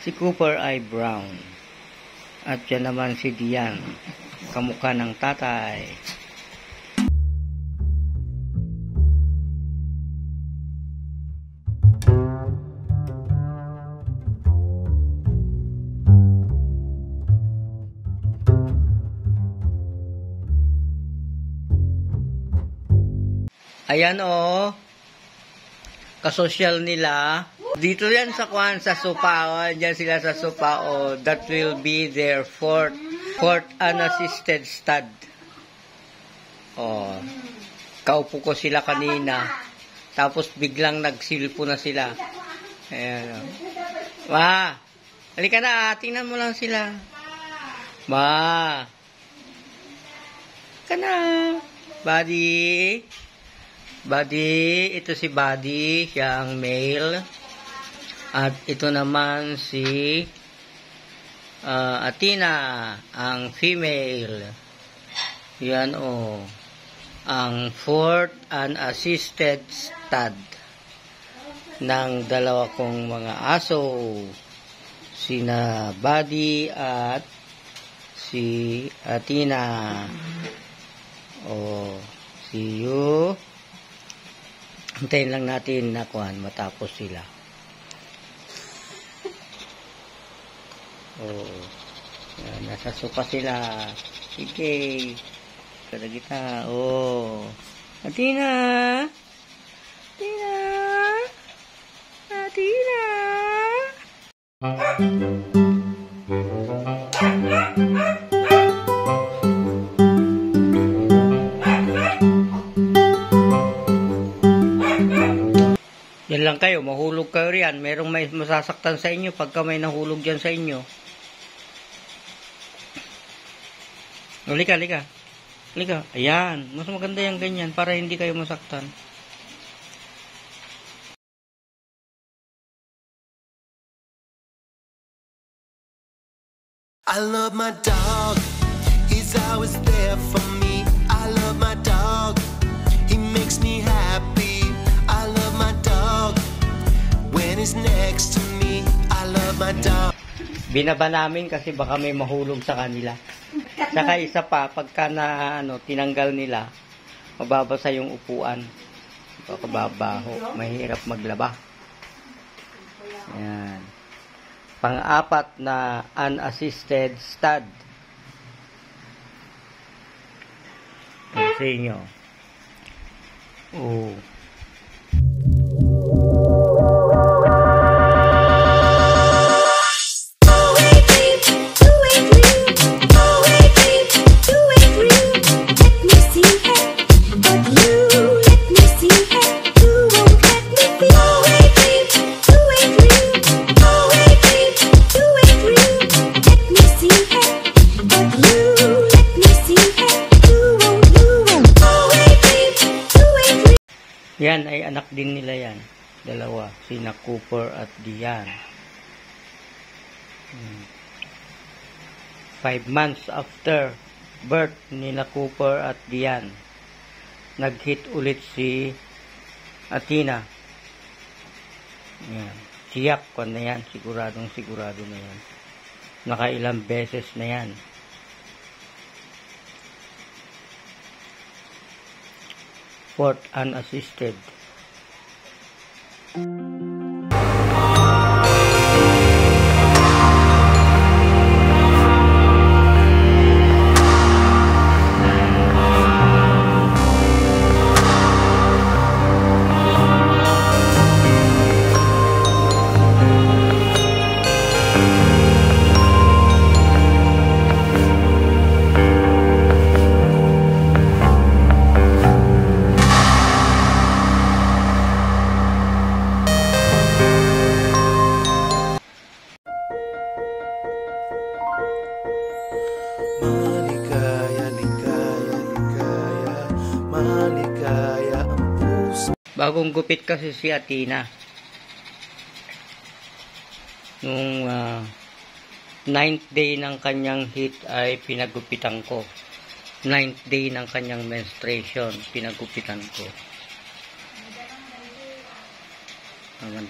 Si Cooper ay brown. At yan naman si Dian, kamukha ng tatay. Ayan o, kasosyal nila. Dito yan sa kuhan, sa sopa. O, dyan sila sa sopa. O, that will be their fourth unassisted stud. O, kaupo ko sila kanina. Tapos biglang nagsilpo na sila. Ayan o. Ma, halika na, tingnan mo lang sila. Ma, ka na. Buddy, ito si Buddy, siya ang male. At ito naman si Athena, ang female. Yan o, ang fourth unassisted stud ng dalawa kong mga aso. Sina Buddy at si Athena. O, see you. Hintayin lang natin na kuhan matapos sila. Oh. Yan, nasa sopa sila. Sige. Kada kita. Oh. Athena. Athena. Athena. Yan lang kayo, mahulog kayo riyan. Merong may masasaktan sa inyo pagka may nahulog dyan sa inyo. Halika. Ayan, mas maganda yung ganyan para hindi kayo masaktan. I love my dog, he's always there for me. I love my dog, he makes me happy. I love my dog, when he's next to me. I love my dog. Binaba namin kasi baka may mahulog sa kanila. Saka isa pa, pagka na tinanggal nila, mababasa yung upuan. Baka babaho, mahirap maglaba. Yan. Pang-apat na unassisted stud. Sa inyo. Oh. Yan ay anak din nila yan. Dalawa. Sina Cooper at Dian. 5 months after birth nila Cooper at Dian, nag-hit ulit si Athena. Yan. Siyak ko na yan. Siguradong sigurado na yan. Nakailang beses na yan. Fourth unassisted. Bagong gupit kasi si Athena. Nung 9th day ng kanyang hit ay pinagupitan ko. 9th day ng kanyang menstruation, pinagupitan ko.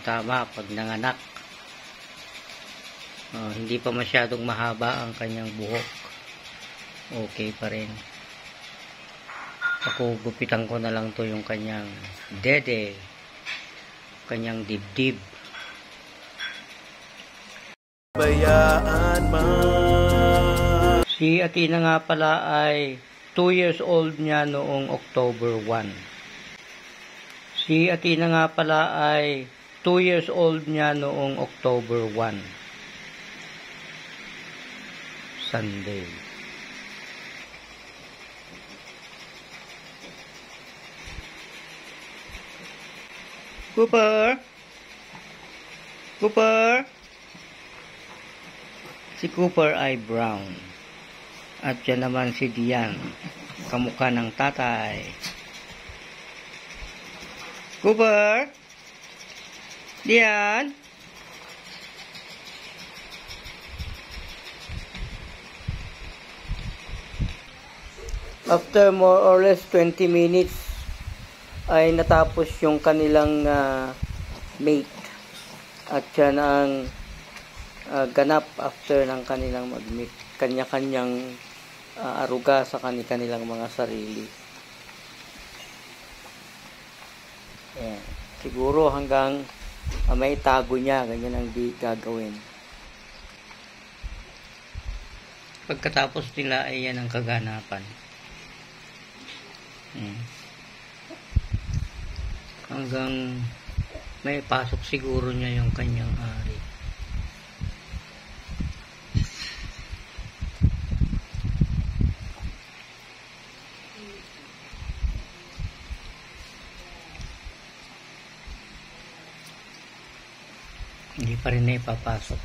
Tama pag nanganak. Hindi pa masyadong mahaba ang kanyang buhok. Okay pa rin. Ako, gupitan ko na lang to yung kanyang dede, kanyang dibdib. Bayaan man. Si Athena nga pala ay 2 years old niya noong October 1. Si Athena nga pala ay 2 years old niya noong October 1. Sunday. Cooper? Cooper? Si Cooper ay brown. At yan naman si Dian, kamukha ng tatay. Cooper? Dian? After more or less 20 minutes ay natapos yung kanilang mate. At yan ang ganap after ng kanilang mag-meet. Kanya-kanyang aruga sa kanilang mga sarili. Ayan. Siguro hanggang may tago niya, ganyan ang di gagawin. Pagkatapos nila ay yan ang kaganapan. Hanggang may pasok siguro niya yung kanyang ari. Hindi pa rin na ipapasok.